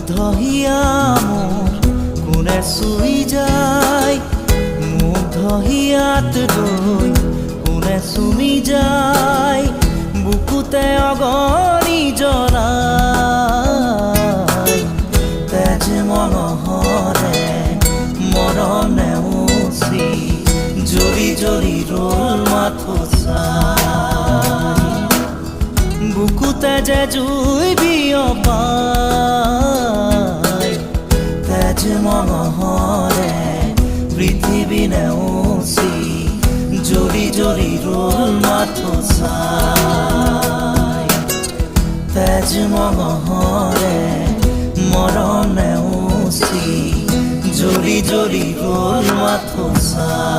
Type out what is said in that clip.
মুগ্ধহিয়া মোৰ কোনে চুই যায়, মুগ্ধহিয়াত ৰৈ কোনে চুমি যায়, বুকুতে অগণি জ্বলাই। তেজ মঙহৰে মৰম নেওচি জ্বলি জ্বলি ৰ'ল মাথো চাই, বুকুতে যে জুই বিয়পাই। তেজ মঙহৰে পৃথিৱী নেওচি জ্বলি জ্বলি ৰ'ল মাথো চাই। তেজ মঙহৰে মৰম নেওচি জ্বলি জ্বলি ৰ'ল মাথো চাই।